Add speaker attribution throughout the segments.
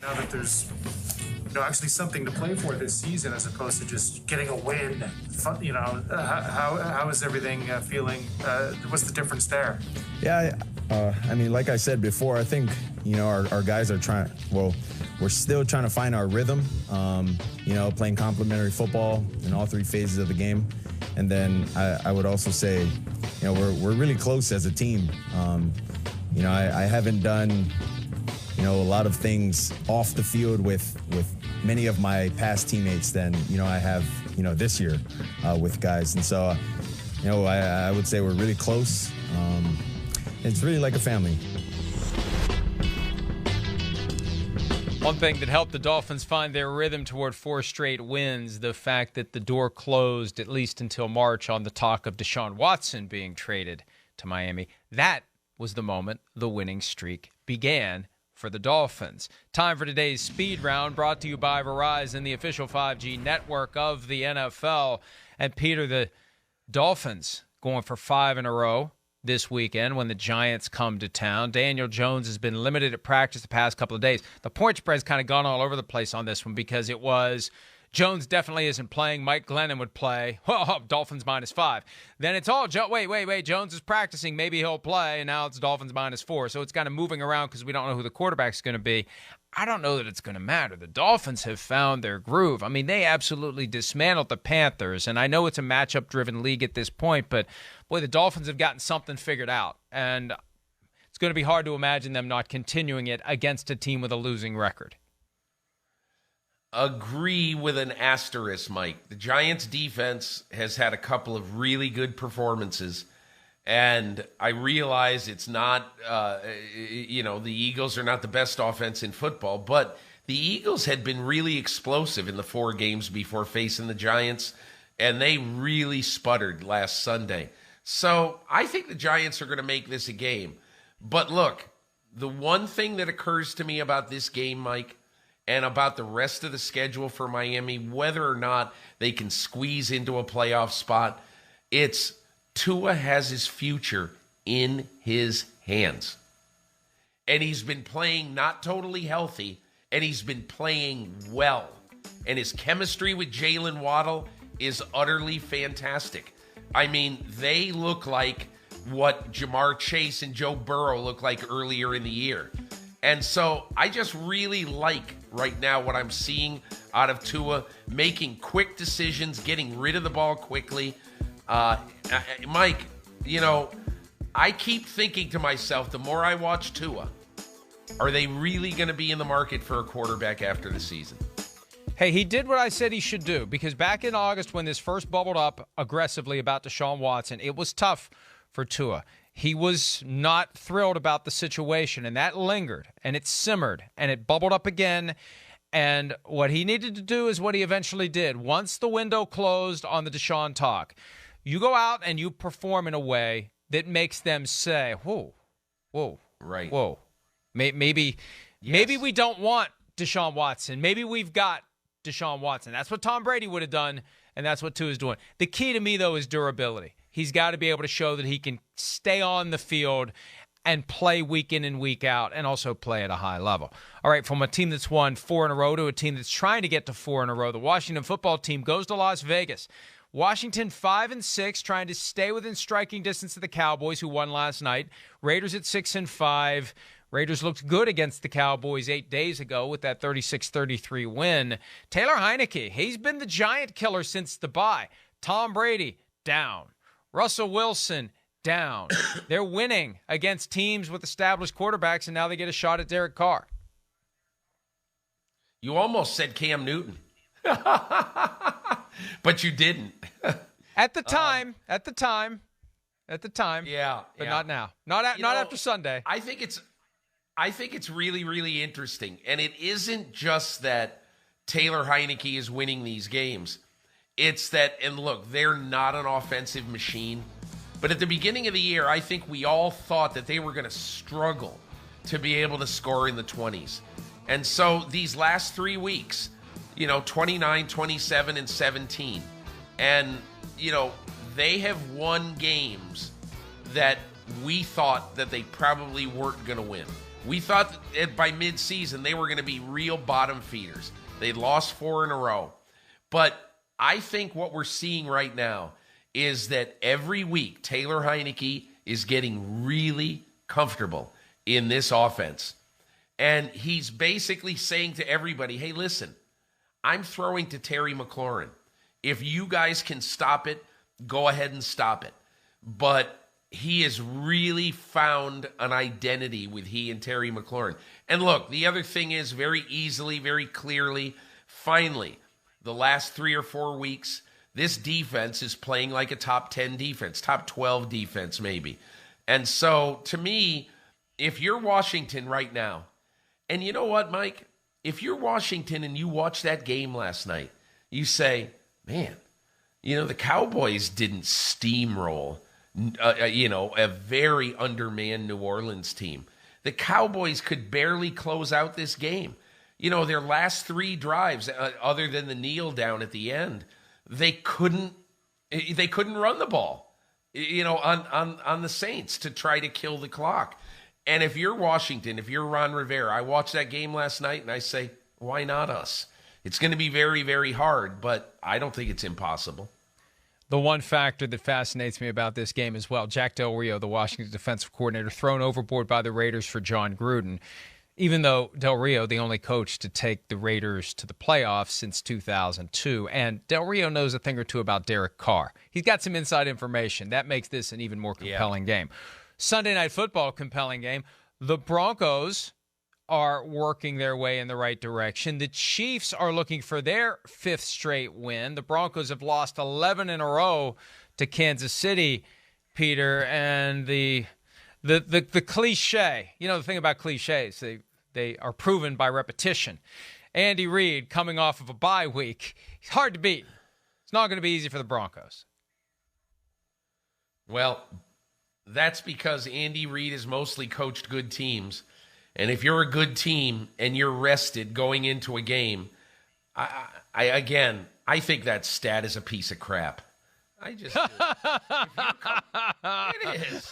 Speaker 1: Now that there's actually something to play for this season as opposed to just getting a win, how is everything feeling? What's the difference there?
Speaker 2: Yeah, like I said before, I think, our guys are we're still trying to find our rhythm, playing complementary football in all three phases of the game. And then I would also say, we're really close as a team. I haven't done, a lot of things off the field with many of my past teammates than, I have, this year with guys. And so, I would say we're really close. It's really like a family.
Speaker 3: One thing that helped the Dolphins find their rhythm toward 4 straight wins, the fact that the door closed at least until March on the talk of Deshaun Watson being traded to Miami. That was the moment the winning streak began for the Dolphins. Time for today's speed round, brought to you by Verizon, the official 5G network of the NFL. And Peter, the Dolphins going for 5 in a row this weekend when the Giants come to town. Daniel Jones has been limited at practice the past couple of days. The point spread's kind of gone all over the place on this one because it was Jones definitely isn't playing. Mike Glennon would play. Oh, Dolphins -5. Then it's all, wait, Jones is practicing. Maybe he'll play. And now it's Dolphins -4. So it's kind of moving around because we don't know who the quarterback's going to be. I don't know that it's going to matter. The Dolphins have found their groove. I mean, they absolutely dismantled the Panthers. And I know it's a matchup-driven league at this point, but boy, the Dolphins have gotten something figured out. And it's going to be hard to imagine them not continuing it against a team with a losing record.
Speaker 4: Agree with an asterisk, Mike. The Giants' defense has had a couple of really good performances, and I realize it's not, the Eagles are not the best offense in football, but the Eagles had been really explosive in the 4 games before facing the Giants, and they really sputtered last Sunday. So I think the Giants are going to make this a game. But look, the one thing that occurs to me about this game, Mike, and about the rest of the schedule for Miami, whether or not they can squeeze into a playoff spot, it's Tua has his future in his hands. And he's been playing not totally healthy, and he's been playing well. And his chemistry with Jalen Waddle is utterly fantastic. I mean, they look like what Jamar Chase and Joe Burrow looked like earlier in the year. And so I just really like right now what I'm seeing out of Tua, making quick decisions, getting rid of the ball quickly. Mike, I keep thinking to myself, the more I watch Tua, are they really going to be in the market for a quarterback after the season?
Speaker 3: Hey, he did what I said he should do, because back in August when this first bubbled up aggressively about Deshaun Watson, it was tough for Tua. He was not thrilled about the situation, and that lingered, and it simmered, and it bubbled up again. And what he needed to do is what he eventually did. Once the window closed on the Deshaun talk, you go out and you perform in a way that makes them say, whoa,
Speaker 4: right,
Speaker 3: whoa. Maybe we don't want Deshaun Watson. Maybe we've got Deshaun Watson. That's what Tom Brady would have done, and that's what Tua's doing. The key to me, though, is durability. He's got to be able to show that he can stay on the field and play week in and week out, and also play at a high level. All right, from a team that's won 4 in a row to a team that's trying to get to 4 in a row, the Washington football team goes to Las Vegas. Washington 5-6, trying to stay within striking distance of the Cowboys, who won last night. Raiders at 6-5. Raiders looked good against the Cowboys 8 days ago with that 36-33 win. Taylor Heineke, he's been the giant killer since the bye. Tom Brady, down. Russell Wilson, down. They're winning against teams with established quarterbacks, and now they get a shot at Derek Carr.
Speaker 4: You almost said Cam Newton. But you didn't.
Speaker 3: At the time.
Speaker 4: Yeah.
Speaker 3: But not now. Not after Sunday.
Speaker 4: I think it's really, really interesting. And it isn't just that Taylor Heineke is winning these games. It's that, and look, they're not an offensive machine. But at the beginning of the year, I think we all thought that they were going to struggle to be able to score in the 20s. And so these last 3 weeks, 29, 27, and 17. And, they have won games that we thought that they probably weren't going to win. We thought that by midseason they were going to be real bottom feeders. They lost 4 in a row. But I think what we're seeing right now is that every week Taylor Heineke is getting really comfortable in this offense. And he's basically saying to everybody, hey, listen, I'm throwing to Terry McLaurin. If you guys can stop it, go ahead and stop it. But he has really found an identity with he and Terry McLaurin. And look, the other thing is very easily, very clearly, finally, the last 3 or 4 weeks, this defense is playing like a top 10 defense, top 12 defense maybe. And so to me, if you're Washington right now, and you know what, Mike? If you're Washington and you watch that game last night, you say, man, the Cowboys didn't steamroll a very undermanned New Orleans team. The Cowboys could barely close out this game. Their last 3 drives, other than the kneel down at the end, they couldn't run the ball, on the Saints to try to kill the clock. And if you're Washington, if you're Ron Rivera, I watched that game last night and I say, why not us? It's going to be very, very hard, but I don't think it's impossible.
Speaker 3: The one factor that fascinates me about this game as well, Jack Del Rio, the Washington defensive coordinator, thrown overboard by the Raiders for John Gruden. Even though Del Rio, the only coach to take the Raiders to the playoffs since 2002, and Del Rio knows a thing or two about Derek Carr. He's got some inside information. That makes this an even more compelling game. Sunday Night Football, compelling game. The Broncos are working their way in the right direction. The Chiefs are looking for their 5th straight win. The Broncos have lost 11 in a row to Kansas City, Peter, and the cliche, the thing about cliches, they are proven by repetition. Andy Reid coming off of a bye week, he's hard to beat. It's not going to be easy for the Broncos.
Speaker 4: Well, that's because Andy Reid has mostly coached good teams. And if you're a good team and you're rested going into a game, I think that stat is a piece of crap. I just do. It is.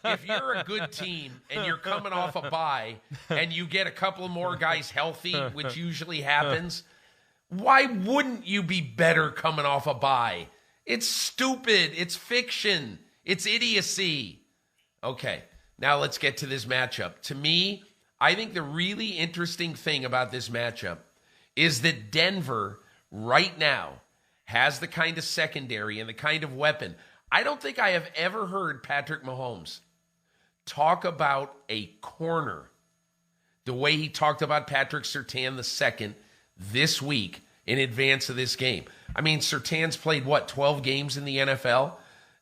Speaker 4: If you're a good team and you're coming off a bye and you get a couple more guys healthy, which usually happens, why wouldn't you be better coming off a bye? It's stupid. It's fiction. It's idiocy. Okay, now let's get to this matchup. To me, I think the really interesting thing about this matchup is that Denver right now has the kind of secondary and the kind of weapon. I don't think I have ever heard Patrick Mahomes talk about a corner the way he talked about Patrick Surtain II this week in advance of this game. I mean, Surtain's played, 12 games in the NFL?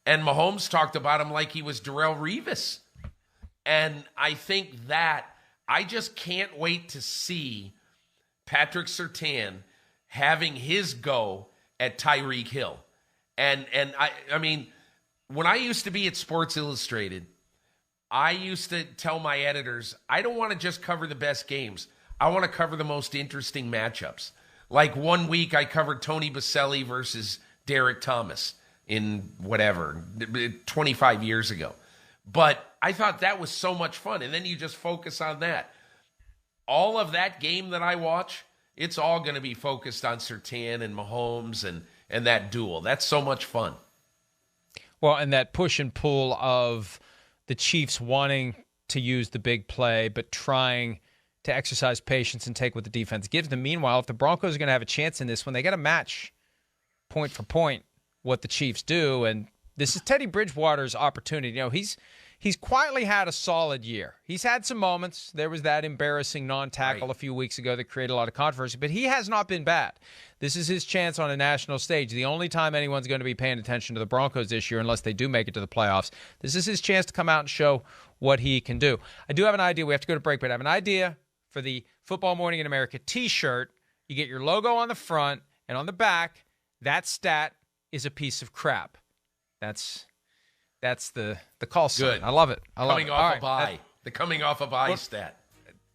Speaker 4: And Mahomes talked about him like he was Darrelle Revis. And I think that I just can't wait to see Patrick Surtain having his go at Tyreek Hill. And I mean, when I used to be at Sports Illustrated, I used to tell my editors, I don't want to just cover the best games. I want to cover the most interesting matchups. Like one week I covered Tony Baselli versus Derek Thomas in 25 years ago. But I thought that was so much fun. And then you just focus on that. All of that game that I watch, it's all going to be focused on Surtain and Mahomes and that duel. That's so much fun.
Speaker 3: Well, and that push and pull of the Chiefs wanting to use the big play, but trying to exercise patience and take what the defense gives them. Meanwhile, if the Broncos are going to have a chance in this one, they got to match point for point what the Chiefs do. And this is Teddy Bridgewater's opportunity. He's quietly had a solid year. He's had some moments. There was that embarrassing non-tackle a few weeks ago that created a lot of controversy, but he has not been bad. This is his chance on a national stage. The only time anyone's going to be paying attention to the Broncos this year, unless they do make it to the playoffs, this is his chance to come out and show what he can do. I do have an idea. We have to go to break, but I have an idea for the Football Morning in America t-shirt. You get your logo on the front, and on the back, that stat is a piece of crap. That's the call sign.
Speaker 4: Good.
Speaker 3: I love it.
Speaker 4: Coming off a bye. The coming off a bye stat.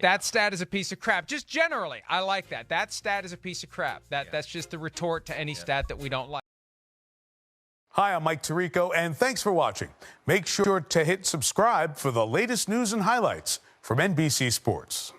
Speaker 3: That stat is a piece of crap. Just generally, I like that. That stat is a piece of crap. That's just the retort to any stat that we don't like.
Speaker 5: Hi, I'm Mike Tirico, and thanks for watching. Make sure to hit subscribe for the latest news and highlights From NBC Sports.